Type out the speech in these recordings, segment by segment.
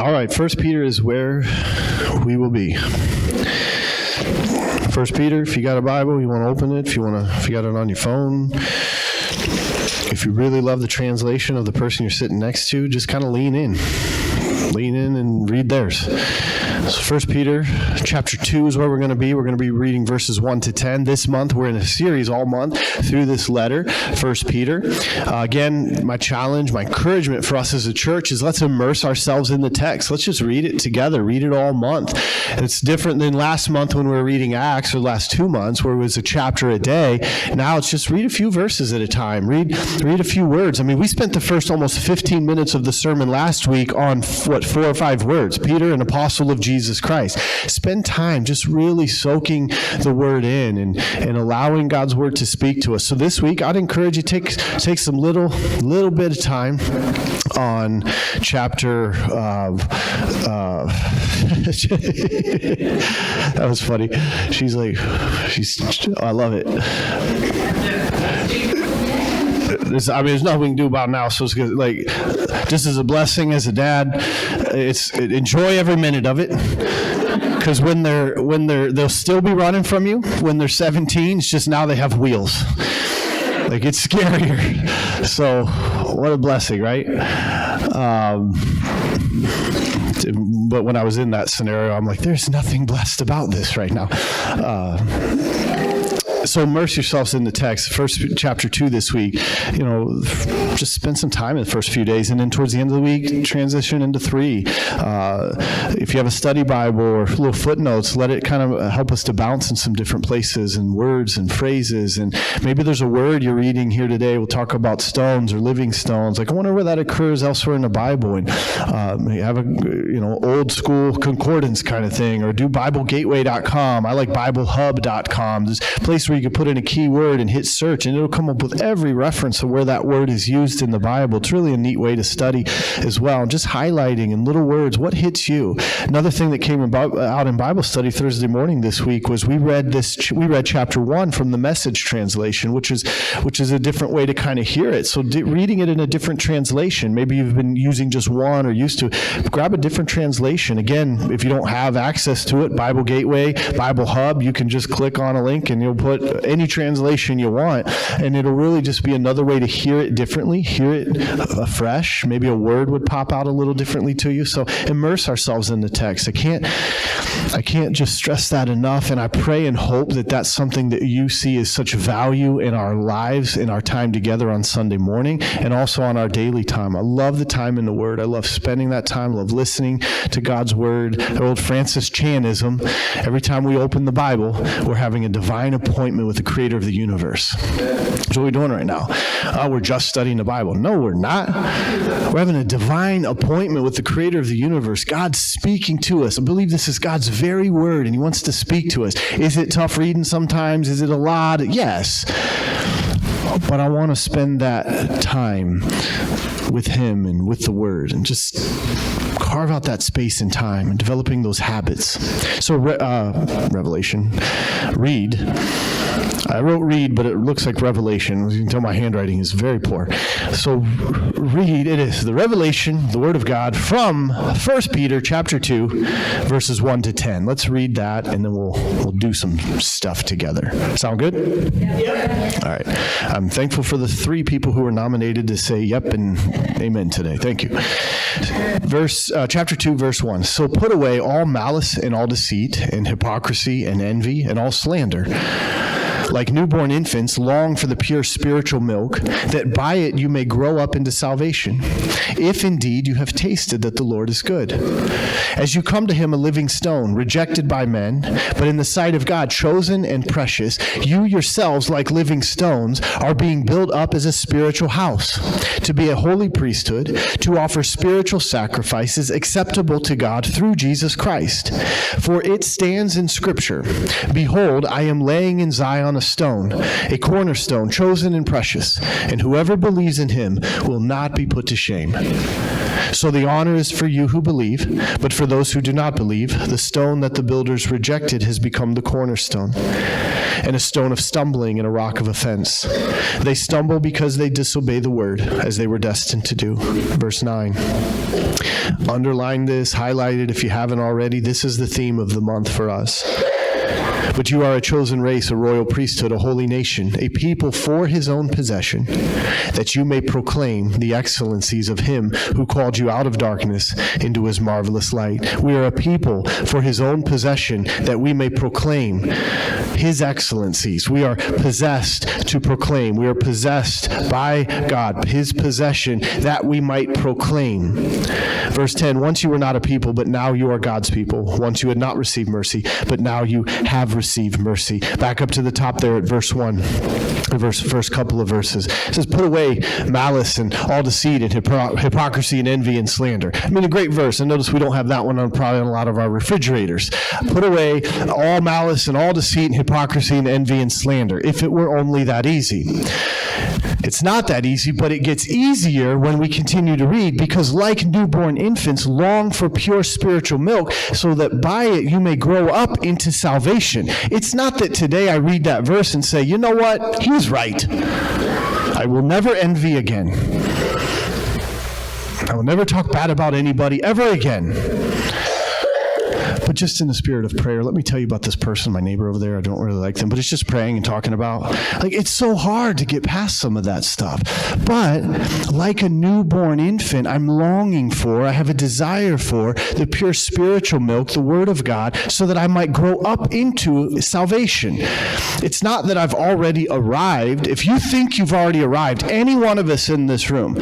All right, 1 Peter is where we will be. 1 Peter, if you got a Bible, you want to open it, if you got it on your phone. If you really love the translation of the person you're sitting next to, just kind of lean in. Lean in and read theirs. So 1 Peter chapter 2 is where we're going to be. We're going to be reading verses 1 to 10. This month, we're in a series all month through this letter, 1 Peter. Again, my challenge, my encouragement for us as a church is let's immerse ourselves in the text. Let's just read it together, read it all month. And it's different than last month when we were reading Acts, or the last 2 months where it was a chapter a day. Now it's just read a few verses at a time. Read a few words. I mean, we spent the first almost 15 minutes of the sermon last week on 4 or 5 words. Peter, an apostle of Jesus Christ. Spend time just really soaking the word in and allowing God's word to speak to us. So this week, I'd encourage you to take some little bit of time on chapter that was funny. I love it. There's nothing we can do about it now, so it's good. Like, just as a blessing as a dad, enjoy every minute of it. Because when they'll still be running from you when they're 17. It's just now they have wheels. Like, it's scarier. So, what a blessing, right? But when I was in that scenario, I'm like, there's nothing blessed about this right now. So immerse yourselves in the text. First chapter 2 this week, just spend some time in the first few days, and then towards the end of the week, transition into 3. If you have a study Bible or little footnotes, let it kind of help us to bounce in some different places and words and phrases. And maybe there's a word you're reading here today. We'll talk about stones or living stones. Like, I wonder where that occurs elsewhere in the Bible. And have a old school concordance kind of thing, or do BibleGateway.com. I like BibleHub.com. There's a place where you can put in a keyword and hit search, and it'll come up with every reference of where that word is used in the Bible. It's really a neat way to study as well. Just highlighting in little words what hits you. Another thing that came out in Bible study Thursday morning this week was we read chapter 1 from the Message translation, which is a different way to kind of hear it. So reading it in a different translation, maybe you've been using just one or used to, grab a different translation. Again, if you don't have access to it, Bible Gateway, Bible Hub, you can just click on a link and you'll put any translation you want, and it'll really just be another way to hear it differently, hear it afresh. Maybe a word would pop out a little differently to you. So immerse ourselves in the text. I can't just stress that enough, and I pray and hope that that's something that you see as such value in our lives, in our time together on Sunday morning, and also on our daily time. I love the time in the Word. I love spending that time. I love listening to God's Word. The old Francis Chanism, every time we open the Bible, we're having a divine appointment with the creator of the universe. That's what we're doing right now. We're just studying the Bible. No, we're not. We're having a divine appointment with the creator of the universe. God's speaking to us. I believe this is God's very word, and he wants to speak to us. Is it tough reading sometimes? Is it a lot? Yes. But I want to spend that time with him and with the word, and just carve out that space and time and developing those habits. So Revelation, read. I wrote read, but it looks like Revelation. You can tell my handwriting is very poor. So read, it is the revelation, the word of God from 1 Peter chapter 2, verses 1 to 10. Let's read that, and then we'll do some stuff together. Sound good? Yep. All right. I'm thankful for the 3 people who were nominated to say yep and amen today. Thank you. Chapter 2, verse 1. So put away all malice and all deceit and hypocrisy and envy and all slander. Like newborn infants, long for the pure spiritual milk, that by it you may grow up into salvation, if indeed you have tasted that the Lord is good. As you come to him a living stone, rejected by men, but in the sight of God chosen and precious, you yourselves, like living stones, are being built up as a spiritual house, to be a holy priesthood, to offer spiritual sacrifices acceptable to God through Jesus Christ. For it stands in Scripture, Behold, I am laying in Zion a stone, a cornerstone, chosen and precious, and whoever believes in him will not be put to shame. So the honor is for you who believe, but for those who do not believe, the stone that the builders rejected has become the cornerstone, and a stone of stumbling and a rock of offense. They stumble because they disobey the word, as they were destined to do. Verse 9. Underline this, highlight it if you haven't already. This is the theme of the month for us. But you are a chosen race, a royal priesthood, a holy nation, a people for his own possession, that you may proclaim the excellencies of him who called you out of darkness into his marvelous light. We are a people for his own possession, that we may proclaim his excellencies. We are possessed to proclaim. We are possessed by God, his possession, that we might proclaim. Verse 10, once you were not a people, but now you are God's people. Once you had not received mercy, but now you have received mercy. Back up to the top there at verse 1, the first couple of verses. It says, put away malice and all deceit and hypocrisy and envy and slander. I mean, a great verse. And notice we don't have that one on probably on a lot of our refrigerators. Put away all malice and all deceit and hypocrisy and envy and slander. If it were only that easy. It's not that easy, but it gets easier when we continue to read, because like newborn infants long for pure spiritual milk, so that by it you may grow up into salvation. It's not that today I read that verse and say, you know what, he's right. I will never envy again. I will never talk bad about anybody ever again. But just in the spirit of prayer, let me tell you about this person, my neighbor over there. I don't really like them, but it's just praying and talking about, like, it's so hard to get past some of that stuff. But like a newborn infant, I'm longing for, I have a desire for the pure spiritual milk, the Word of God, so that I might grow up into salvation. It's not that I've already arrived. If you think you've already arrived, any one of us in this room,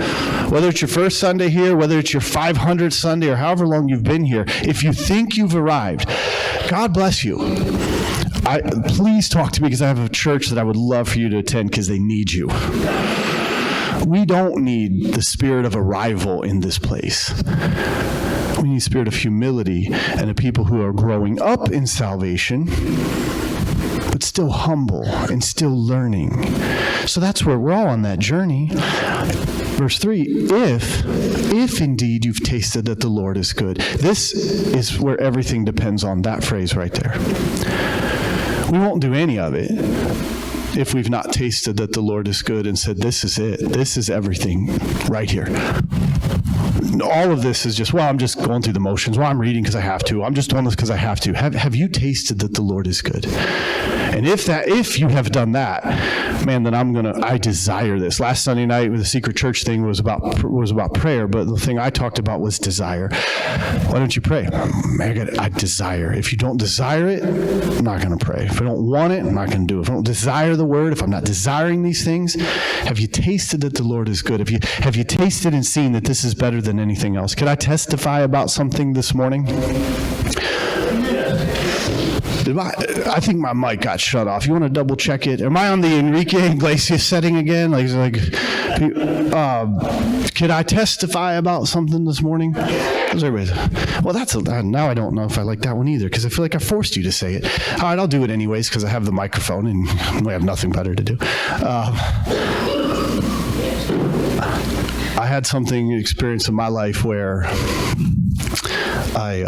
whether it's your first Sunday here, whether it's your 500th Sunday, or however long you've been here, if you think you've arrived, God bless you. Please talk to me, because I have a church that I would love for you to attend, because they need you. We don't need the spirit of arrival in this place. We need a spirit of humility and a people who are growing up in salvation, but still humble and still learning. So that's where we're all on that journey. Verse 3, if indeed you've tasted that the Lord is good. This is where everything depends on that phrase right there. We won't do any of it if we've not tasted that the Lord is good and said, this is it. This is everything right here. All of this is just, well, I'm just going through the motions. Well, I'm reading because I have to. I'm just doing this because I have to. Have you tasted that the Lord is good? And if you have done that, man, then I desire this. Last Sunday night with the Secret Church thing was about prayer, but the thing I talked about was desire. Why don't you pray? Man, I desire. If you don't desire it, I'm not going to pray. If I don't want it, I'm not going to do it. If I don't desire the word, if I'm not desiring these things, have you tasted that the Lord is good? Have you tasted and seen that this is better than anything else? Could I testify about something this morning? I think my mic got shut off. You want to double check it? Am I on the Enrique Iglesias setting again? Could I testify about something this morning? Well, now I don't know if I like that one either, because I feel like I forced you to say it. All right, I'll do it anyways, because I have the microphone and we have nothing better to do. I had something experience in my life where I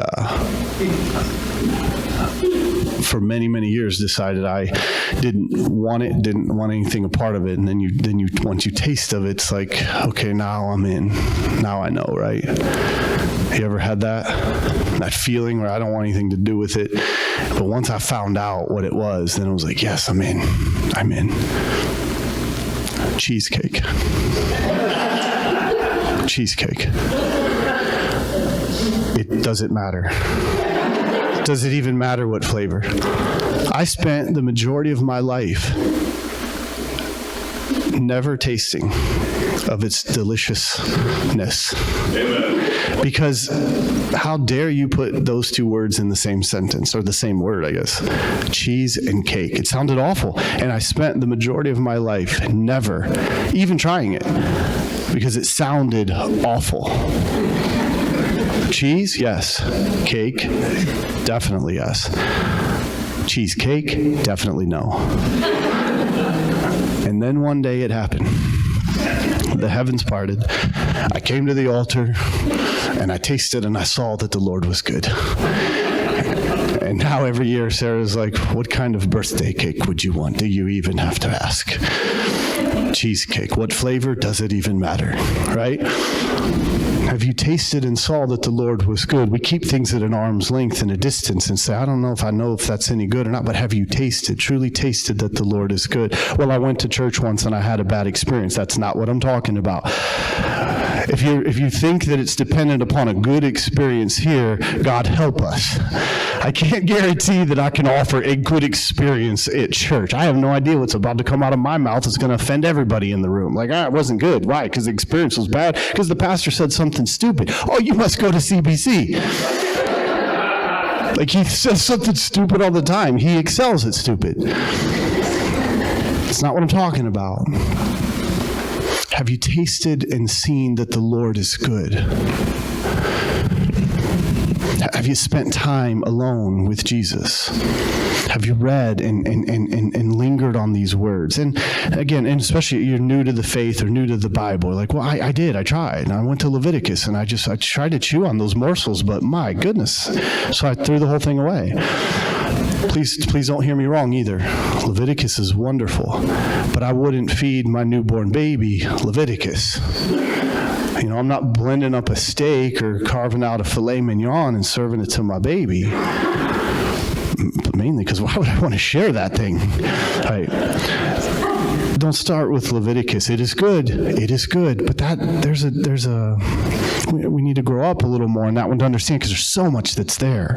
for many, many years decided I didn't want anything a part of it. And then you once you taste of it, it's like, okay, now I'm in. Now I know, right? You ever had that feeling where I don't want anything to do with it? But once I found out what it was, then it was like, yes, I'm in. Cheesecake. It doesn't matter. Does it even matter what flavor? I spent the majority of my life never tasting of its deliciousness. Amen. Because how dare you put those two words in the same sentence, or the same word, I guess. Cheese and cake. It sounded awful. And I spent the majority of my life never even trying it, because it sounded awful. Cheese, yes. Cake, definitely yes. Cheesecake, definitely no. And then one day it happened. The heavens parted. I came to the altar, and I tasted and I saw that the Lord was good. And now every year, Sarah's like, what kind of birthday cake would you want? Do you even have to ask? Cheesecake. What flavor? Does it even matter? Right? Have you tasted and saw that the Lord was good? We keep things at an arm's length and a distance and say, I don't know if that's any good or not, but have you truly tasted that the Lord is good? Well, I went to church once and I had a bad experience. That's not what I'm talking about. If you think that it's dependent upon a good experience here, God help us. I can't guarantee that I can offer a good experience at church. I have no idea what's about to come out of my mouth that's going to offend everybody in the room. Like, it wasn't good. Why? Because the experience was bad? Because the pastor said something stupid. Oh, you must go to CBC. Like, he says something stupid all the time. He excels at stupid. It's not what I'm talking about. Have you tasted and seen that the Lord is good? Have you spent time alone with Jesus? Have you read and lingered on these words? And again, and especially you're new to the faith or new to the Bible, like, well, I tried. I went to Leviticus and I tried to chew on those morsels, but my goodness. So I threw the whole thing away. Please don't hear me wrong either. Leviticus is wonderful, but I wouldn't feed my newborn baby Leviticus. You know, I'm not blending up a steak or carving out a filet mignon and serving it to my baby. But mainly because why would I want to share that thing? Right. Don't start with Leviticus. It is good. It is good. But we need to grow up a little more in that one to understand, because there's so much that's there.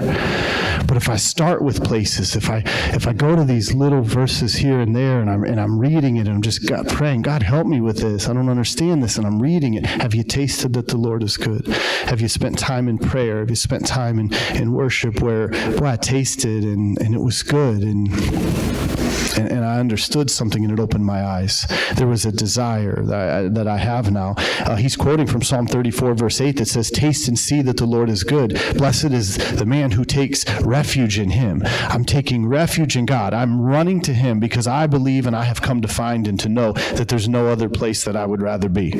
But if I start with places, if I go to these little verses here and there, and I'm reading it, and I'm just praying, God, help me with this. I don't understand this, and I'm reading it. Have you tasted that the Lord is good? Have you spent time in prayer? Have you spent time in worship where, boy, I tasted and it was good, and I understood something, and it opened my eyes. There was a desire that I have now. He's quoting from Psalm 34, verse 8, that says, taste and see that the Lord is good. Blessed is the man who takes refuge in him. I'm taking refuge in God. I'm running to him because I believe and I have come to find and to know that there's no other place that I would rather be.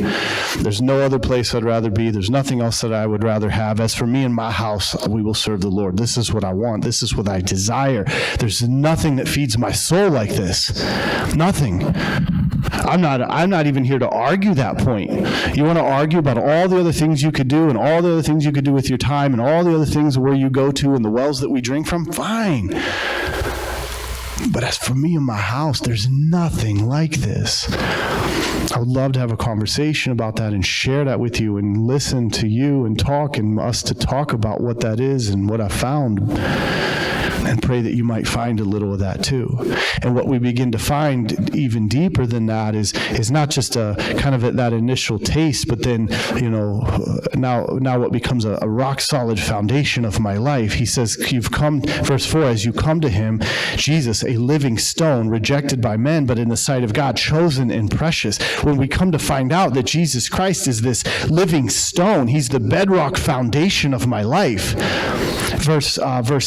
There's no other place I'd rather be. There's nothing else that I would rather have. As for me and my house, we will serve the Lord. This is what I want. This is what I desire. There's nothing that feeds my soul like this. Nothing. I'm not even here to argue that point. You want to argue about all the other things you could do and all the other things you could do with your time and all the other things where you go to and the wells that we drink from? Fine. But as for me and my house, there's nothing like this. I would love to have a conversation about that and share that with you and listen to you and talk and us to talk about what that is and what I found. And pray that you might find a little of that too. And what we begin to find even deeper than that is not just a kind of that initial taste, but then, now what becomes a rock solid foundation of my life. He says, you've come, verse 4, as you come to him, Jesus, a living stone, rejected by men, but in the sight of God, chosen and precious. When we come to find out that Jesus Christ is this living stone, he's the bedrock foundation of my life. Verse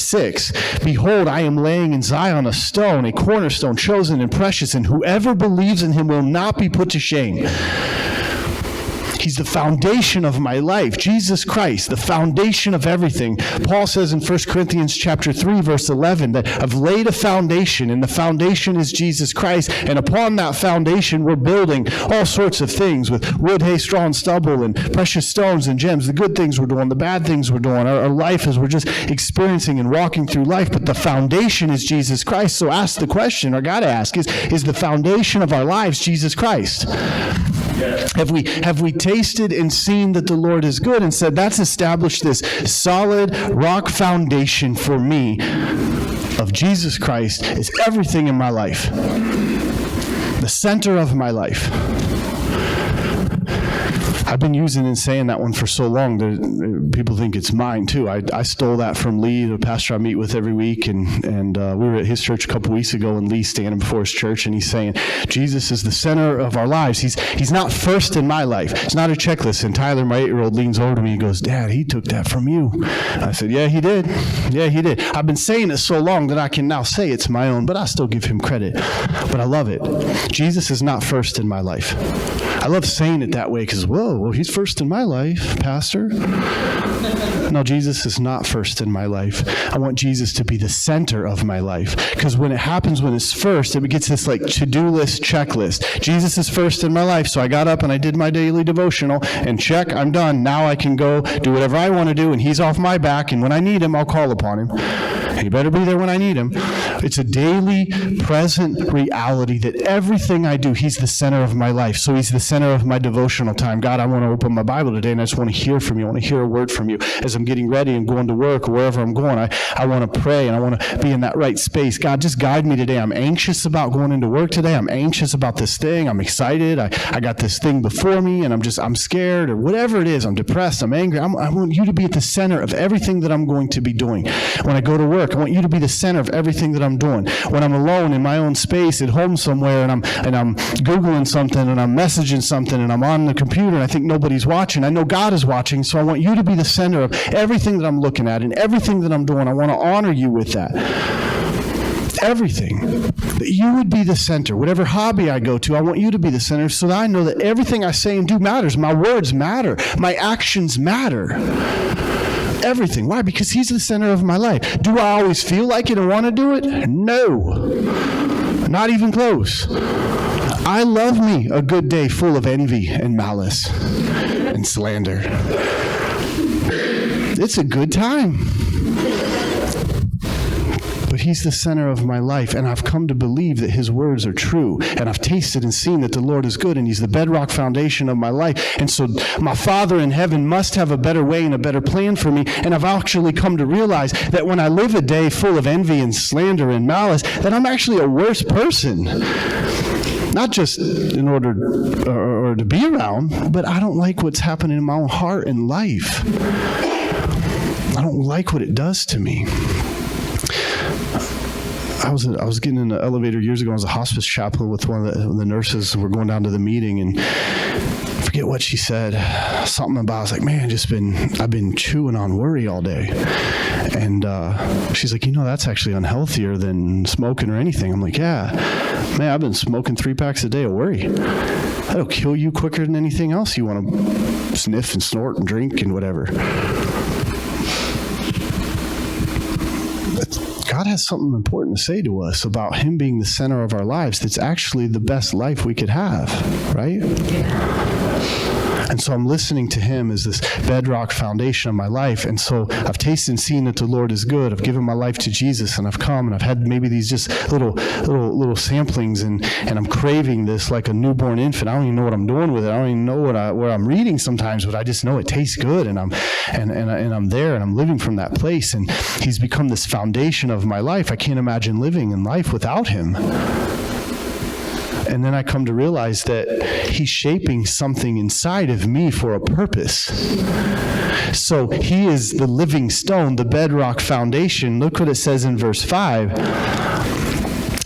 6, behold, I am laying in Zion a stone, a cornerstone, chosen and precious, and whoever believes in him will not be put to shame. He's the foundation of my life. Jesus Christ, the foundation of everything. Paul says in 1 Corinthians chapter 3, verse 11, that I've laid a foundation, and the foundation is Jesus Christ, and upon that foundation we're building all sorts of things with wood, hay, straw, and stubble, and precious stones and gems. The good things we're doing, the bad things we're doing, our life as we're just experiencing and walking through life, but the foundation is Jesus Christ. So ask the question, or got to ask, is the foundation of our lives Jesus Christ? Have we tasted and seen that the Lord is good and said, that's established this solid rock foundation for me of Jesus Christ is everything in my life, the center of my life. I've been using and saying that one for so long that people think it's mine too. I stole that from Lee, the pastor I meet with every week, and we were at his church a couple weeks ago, and Lee's standing before his church, and he's saying, Jesus is the center of our lives. He's not first in my life. It's not a checklist. And Tyler, my 8-year-old, leans over to me and goes, Dad, he took that from you. I said, yeah, he did. Yeah, he did. I've been saying it so long that I can now say it's my own, but I still give him credit. But I love it. Jesus is not first in my life. I love saying it that way because, well, he's first in my life, Pastor. No, Jesus is not first in my life. I want Jesus to be the center of my life. Because when it happens when it's first, it gets this like to-do list, checklist. Jesus is first in my life, so I got up and I did my daily devotional, and check, I'm done. Now I can go do whatever I want to do, and he's off my back, and when I need him, I'll call upon him. He better be there when I need him. It's a daily, present reality that everything I do, he's the center of my life. So he's the center of my devotional time. God, I want to open my Bible today, and I just want to hear from you. I want to hear a word from you. As I'm getting ready and going to work or wherever I'm going, I want to pray, and I want to be in that right space. God, just guide me today. I'm anxious about going into work today. I'm anxious about this thing. I'm excited. I got this thing before me, and I'm scared, or whatever it is. I'm depressed. I'm angry. I want you to be at the center of everything that I'm going to be doing. When I go to work, I want you to be the center of everything that I'm doing. When I'm alone in my own space at home somewhere, and I'm Googling something, and I'm messaging something, and I'm on the computer, and I think nobody's watching, I know God is watching, so I want you to be the center of everything that I'm looking at and everything that I'm doing. I want to honor you with that. Everything. That you would be the center. Whatever hobby I go to, I want you to be the center so that I know that everything I say and do matters. My words matter. My actions matter. Everything. Why? Because he's the center of my life. Do I always feel like it and want to do it? No. Not even close. I love me a good day full of envy and malice and slander. It's a good time. But he's the center of my life, and I've come to believe that his words are true, and I've tasted and seen that the Lord is good, and he's the bedrock foundation of my life. And so my Father in heaven must have a better way and a better plan for me, and I've actually come to realize that when I live a day full of envy and slander and malice, that I'm actually a worse person. Not just in order or to be around, but I don't like what's happening in my own heart and life. I don't like what it does to me. I was getting in an elevator years ago. I was a hospice chaplain with one of the nurses. We're going down to the meeting, and I forget what she said. Something about, I was like, man, I've been chewing on worry all day. And she's like, that's actually unhealthier than smoking or anything. I'm like, yeah, man, I've been smoking 3 packs a day of worry. That'll kill you quicker than anything else you want to sniff and snort and drink and whatever. God has something important to say to us about him being the center of our lives that's actually the best life we could have, right? And so I'm listening to him as this bedrock foundation of my life. And so I've tasted and seen that the Lord is good. I've given my life to Jesus, and I've come, and I've had maybe these just little samplings, and I'm craving this like a newborn infant. I don't even know what I'm doing with it. I don't even know where I'm reading sometimes, but I just know it tastes good, and I'm there, and I'm living from that place. And he's become this foundation of my life. I can't imagine living in life without him. And then I come to realize that he's shaping something inside of me for a purpose. So he is the living stone, the bedrock foundation. Look what it says in verse 5.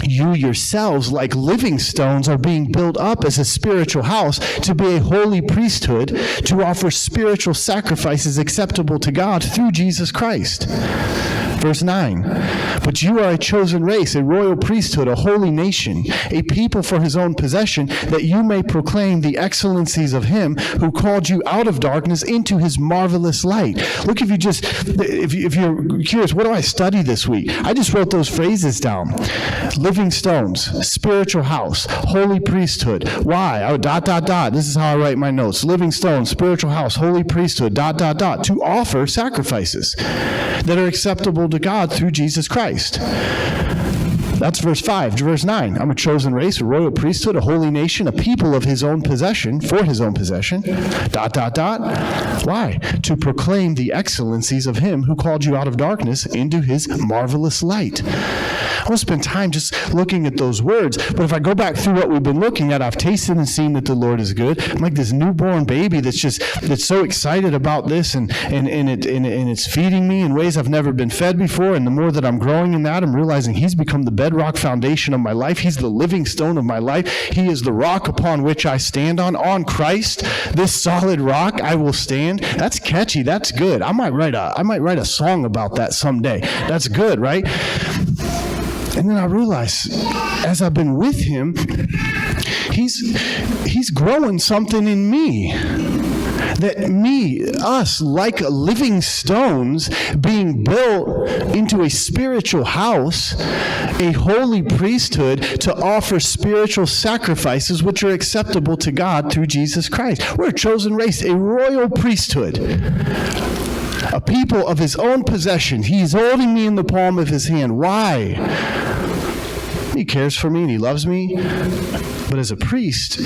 You yourselves, like living stones, are being built up as a spiritual house to be a holy priesthood, to offer spiritual sacrifices acceptable to God through Jesus Christ. Verse 9, but you are a chosen race, a royal priesthood, a holy nation, a people for his own possession, that you may proclaim the excellencies of him who called you out of darkness into his marvelous light. Look, if you're curious, what do I study this week? I just wrote those phrases down. Living stones, spiritual house, holy priesthood. Why? Oh, ... This is how I write my notes. Living stones, spiritual house, holy priesthood, ... To offer sacrifices that are acceptable to God through Jesus Christ. That's verse 5. Verse 9, I'm a chosen race, a royal priesthood, a holy nation, a people of his own possession, for his own possession, ... Why? To proclaim the excellencies of him who called you out of darkness into his marvelous light. I want to spend time just looking at those words, but if I go back through what we've been looking at, I've tasted and seen that the Lord is good. I'm like this newborn baby that's so excited about this, and it's feeding me in ways I've never been fed before, and the more that I'm growing in that, I'm realizing he's become the bedrock foundation of my life. He's the living stone of my life. He is the rock upon which I stand on Christ, this solid rock I will stand. That's catchy. That's good. I might write a song about that someday. That's good, right? And then I realized, as I've been with him, he's he's growing something in me. That us, like living stones, being built into a spiritual house, a holy priesthood to offer spiritual sacrifices which are acceptable to God through Jesus Christ. We're a chosen race, a royal priesthood, a people of his own possession. He's holding me in the palm of his hand. Why? He cares for me and he loves me. But as a priest,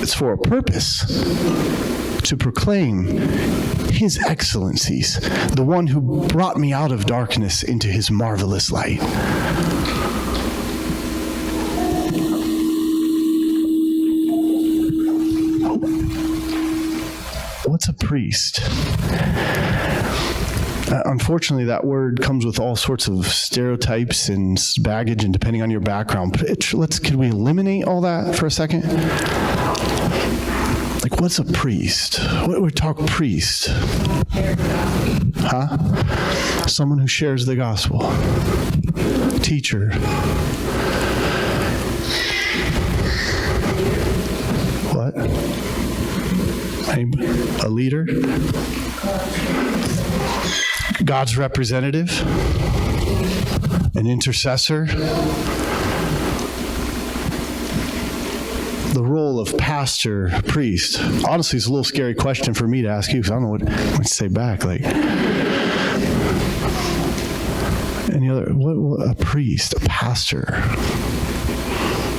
it's for a purpose. To proclaim his excellencies, the one who brought me out of darkness into his marvelous light. What's a priest? Unfortunately, that word comes with all sorts of stereotypes and baggage, and depending on your background. Could we eliminate all that for a second? Like, what's a priest? What we talk priest? Huh? Someone who shares the gospel. Teacher. What? A leader? God's representative? An intercessor? The role of pastor, priest. Honestly, it's a little scary question for me to ask you because I don't know what to say back. Like, any other? What? A priest, a pastor,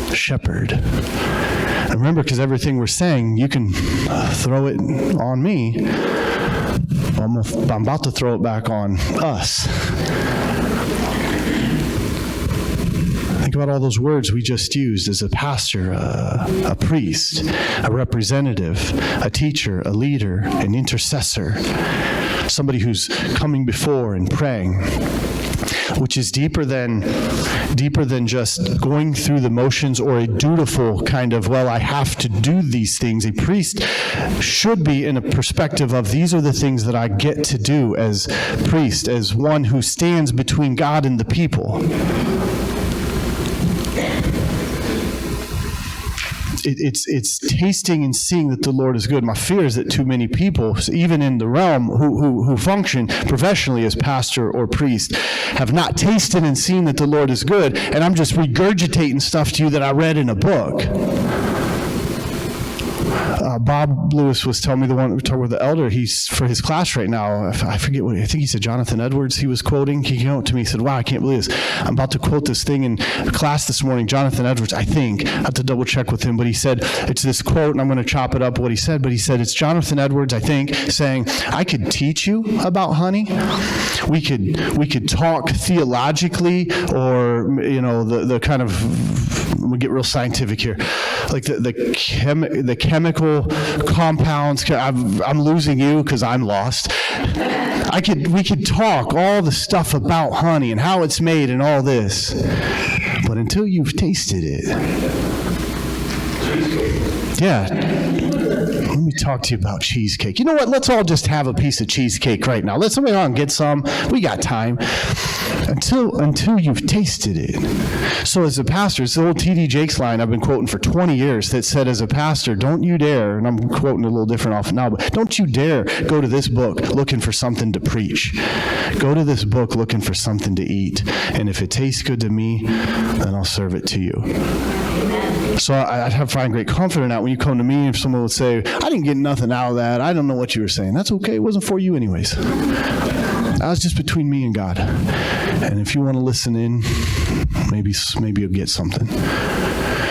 a shepherd. And remember, because everything we're saying, you can throw it on me. I'm about to throw it back on us. Think about all those words we just used as a pastor, a priest, a representative, a teacher, a leader, an intercessor, somebody who's coming before and praying, which is deeper than just going through the motions or a dutiful kind of, well, I have to do these things. A priest should be in a perspective of, these are the things that I get to do as priest, as one who stands between God and the people. It's tasting and seeing that the Lord is good. My fear is that too many people, even in the realm, who function professionally as pastor or priest, have not tasted and seen that the Lord is good, and I'm just regurgitating stuff to you that I read in a book. Bob Lewis was telling me, the one we talked with the elder, he's for his class right now. I forget what, I think he said Jonathan Edwards he was quoting. He came up to me and said, wow, I can't believe this. I'm about to quote this thing in class this morning. Jonathan Edwards, I think. I have to double check with him, but he said, it's this quote, and I'm going to chop it up what he said, but he said, it's Jonathan Edwards, I think, saying, I could teach you about honey. We could talk theologically, or, the kind of, we get real scientific here, like the chemical compounds. I'm losing you because I'm lost. We could talk all the stuff about honey and how it's made and all this, but until you've tasted it, let me talk to you about cheesecake. You know what? Let's all just have a piece of cheesecake right now. Let's somebody on get some. We got time. Until you've tasted it. So as a pastor, it's the old T.D. Jakes line I've been quoting for 20 years that said, as a pastor, don't you dare, and I'm quoting a little different off now, but don't you dare go to this book looking for something to preach. Go to this book looking for something to eat. And if it tastes good to me, then I'll serve it to you. So I find great comfort in that when you come to me, if someone would say, I didn't get nothing out of that, I don't know what you were saying. That's okay. It wasn't for you anyways. That was just between me and God. And if you want to listen in, maybe you'll get something.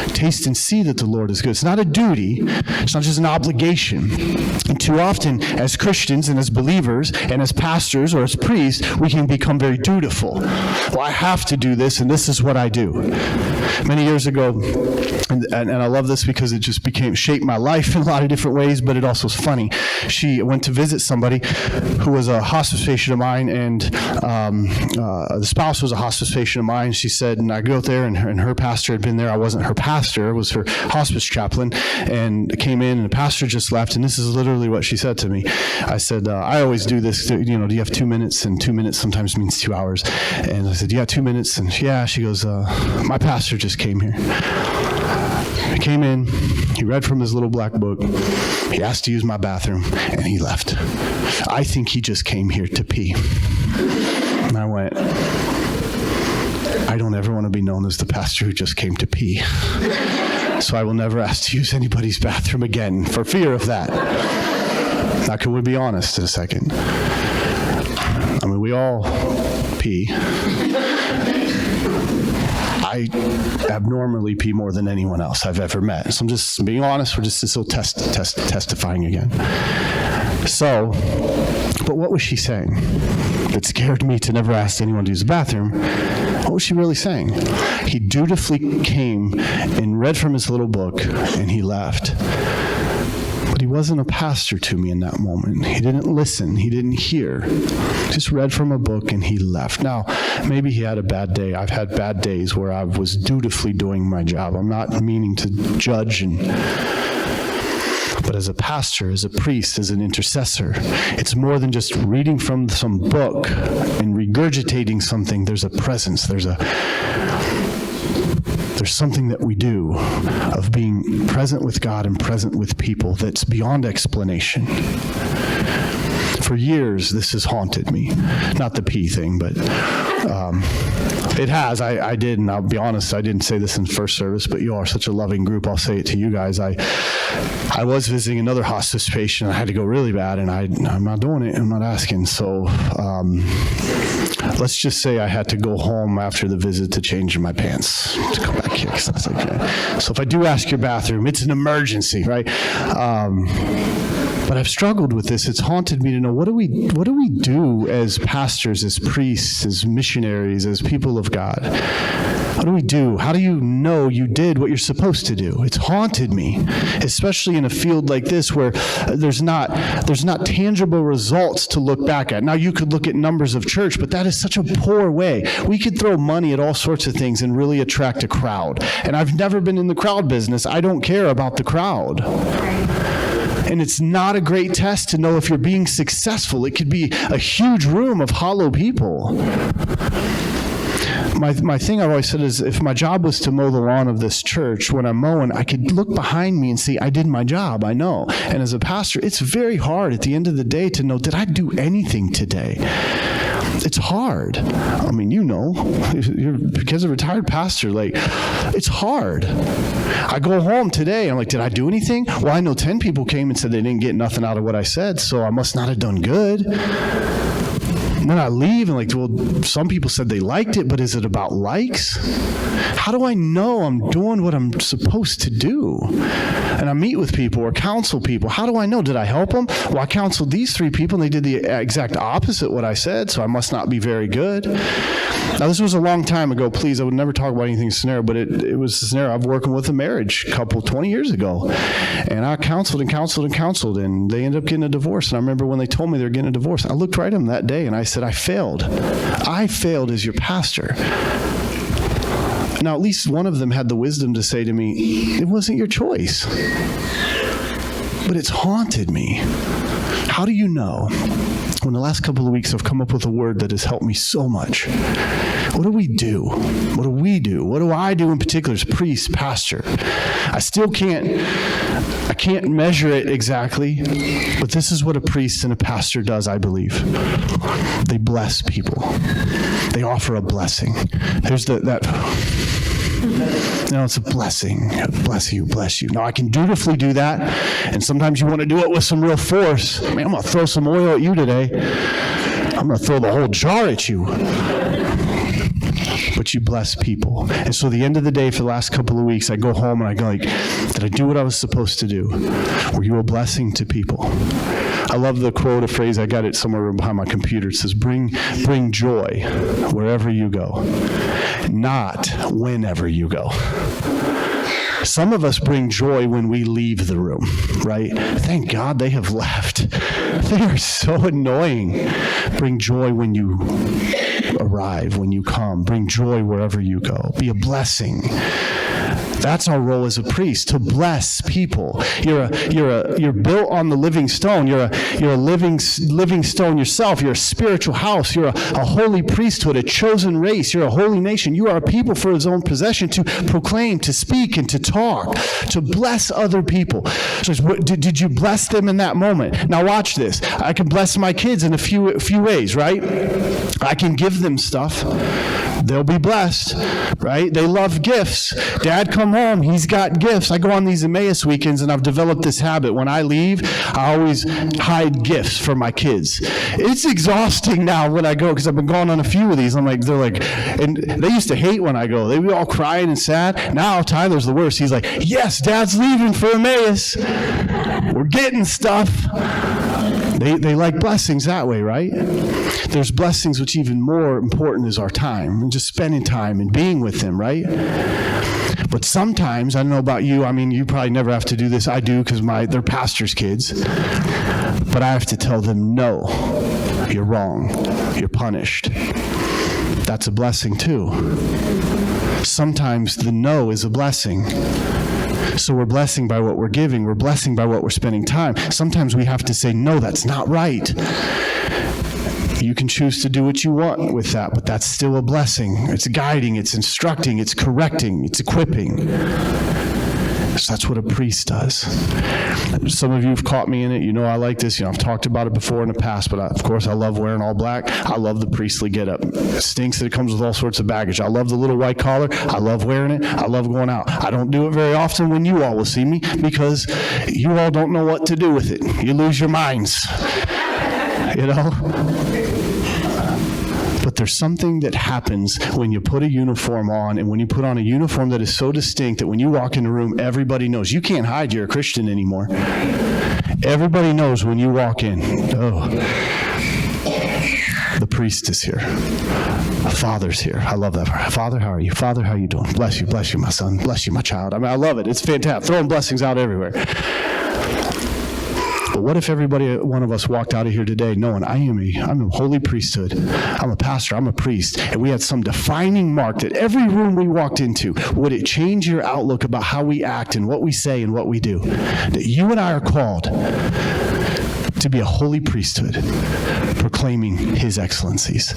Taste and see that the Lord is good. It's not a duty. It's not just an obligation. And too often, as Christians and as believers and as pastors or as priests, we can become very dutiful. Well, I have to do this, and this is what I do. Many years ago, and I love this because it just shaped my life in a lot of different ways, but it also is funny. She went to visit somebody who was a hospice patient of mine, and the spouse was a hospice patient of mine. She said, and I go out there, and her pastor had been there. I wasn't her pastor. It was her hospice chaplain, and came in, and the pastor just left, and this is literally what she said to me. I said, I always do this, do you have 2 minutes? And 2 minutes sometimes means 2 hours. And I said, yeah, 2 minutes. And yeah, she goes, my pastor just came here. He came in, he read from his little black book, he asked to use my bathroom, and he left. I think he just came here to pee. And I went, I don't ever want to be known as the pastor who just came to pee. So I will never ask to use anybody's bathroom again for fear of that. Now, can we be honest in a second? I mean, we all pee. I abnormally pee more than anyone else I've ever met. So I'm just being honest. We're just still testifying again. So, but what was she saying? It scared me to never ask anyone to use the bathroom. What was she really saying? He dutifully came and read from his little book, and he left. But he wasn't a pastor to me in that moment. He didn't listen. He didn't hear. Just read from a book and he left. Now, maybe he had a bad day. I've had bad days where I was dutifully doing my job. I'm not meaning to judge, but as a pastor, as a priest, as an intercessor, it's more than just reading from some book and regurgitating something. There's a presence. There's something that we do of being present with God and present with people that's beyond explanation. For years, this has haunted me. Not the pee thing, but it has. I did, and I'll be honest, I didn't say this in first service, but you are such a loving group. I'll say it to you guys. I was visiting another hospice patient. I had to go really bad, and I'm not doing it. I'm not asking. So let's just say I had to go home after the visit to change my pants to come back here. So if I do ask your bathroom, it's an emergency, right? But I've struggled with this. It's haunted me to know, what do we do as pastors, as priests, as missionaries, as people of God? What do we do? How do you know you did what you're supposed to do? It's haunted me, especially in a field like this where there's not tangible results to look back at. Now, you could look at numbers of church, but that is such a poor way. We could throw money at all sorts of things and really attract a crowd. And I've never been in the crowd business. I don't care about the crowd. And it's not a great test to know if you're being successful. It could be a huge room of hollow people. My thing I've always said is, if my job was to mow the lawn of this church, when I'm mowing, I could look behind me and see I did my job. I know. And as a pastor, it's very hard at the end of the day to know, did I do anything today? It's hard. I mean, because a retired pastor, it's hard. I go home today, I'm like, did I do anything? Well, I know 10 people came and said they didn't get nothing out of what I said, so I must not have done good. And then I leave and some people said they liked it, but is it about likes? How do I know I'm doing what I'm supposed to do? And I meet with people or counsel people. How do I know? Did I help them? Well, I counseled these 3 people and they did the exact opposite what I said, so I must not be very good. Now, this was a long time ago. Please, I would never talk about anything scenario, but it was a scenario. I was working with a marriage couple 20 years ago, and I counseled, and they ended up getting a divorce. And I remember when they told me they were getting a divorce, I looked right at them that day, and I said, I failed. I failed as your pastor. Now, at least one of them had the wisdom to say to me, it wasn't your choice. But it's haunted me. How do you know? In the last couple of weeks, I've come up with a word that has helped me so much. What do we do? What do we do? What do I do in particular as priest, pastor? I can't measure it exactly, but this is what a priest and a pastor does, I believe. They bless people. They offer a blessing. There's it's a blessing. Bless you. Now, I can dutifully do that, and sometimes you want to do it with some real force. Man, I'm going to throw some oil at you today. I'm going to throw the whole jar at you. But you bless people. And so at the end of the day, for the last couple of weeks, I go home and I go did I do what I was supposed to do? Were you a blessing to people? I love the quote, a phrase, I got it somewhere behind my computer. It says, bring joy wherever you go, not whenever you go. Some of us bring joy when we leave the room, right? Thank God they have left. They are so annoying. Bring joy when you arrive, when you come. Bring joy wherever you go. Be a blessing. That's our role as a priest, to bless people. You're built on the living stone. You're a living stone yourself. You're a spiritual house. You're a holy priesthood, a chosen race. You're a holy nation. You are a people for his own possession, to proclaim, to speak, and to talk, to bless other people. So did you bless them in that moment? Now watch this. I can bless my kids in a few ways, right? I can give them stuff. They'll be blessed, right? They love gifts. Dad come home, he's got gifts. I go on these Emmaus weekends, and I've developed this habit. When I leave, I always hide gifts for my kids. It's exhausting now when I go, because I've been going on a few of these. They're like, and they used to hate when I go. They were all crying and sad. Now Tyler's the worst. He's like, yes, Dad's leaving for Emmaus. We're getting stuff. They like blessings that way, right? There's blessings which even more important is our time, and just spending time and being with them, right? But sometimes, I don't know about you, you probably never have to do this. I do, because they're pastors' kids. But I have to tell them, no, you're wrong. You're punished. That's a blessing too. Sometimes the no is a blessing. So we're blessing by what we're giving. We're blessing by what we're spending time. Sometimes we have to say, no, that's not right. You can choose to do what you want with that, but that's still a blessing. It's guiding, it's instructing, it's correcting, it's equipping. So that's what a priest does. Some of you have caught me in it. You know I like this. I've talked about it before in the past, but of course I love wearing all black. I love the priestly getup. It stinks that it comes with all sorts of baggage. I love the little white collar. I love wearing it. I love going out. I don't do it very often when you all will see me, because you all don't know what to do with it. You lose your minds. But there's something that happens when you put a uniform on, and when you put on a uniform that is so distinct that when you walk in the room, everybody knows. You can't hide you're a Christian anymore. Everybody knows when you walk in, oh, the priest is here. A father's here. I love that. Father, how are you? Father, how are you doing? Bless you, my son. Bless you, my child. I love it. It's fantastic. Throwing blessings out everywhere. But what if one of us walked out of here today knowing I'm a holy priesthood, I'm a pastor, I'm a priest, and we had some defining mark that every room we walked into, would it change your outlook about how we act and what we say and what we do? That you and I are called to be a holy priesthood, proclaiming his excellencies.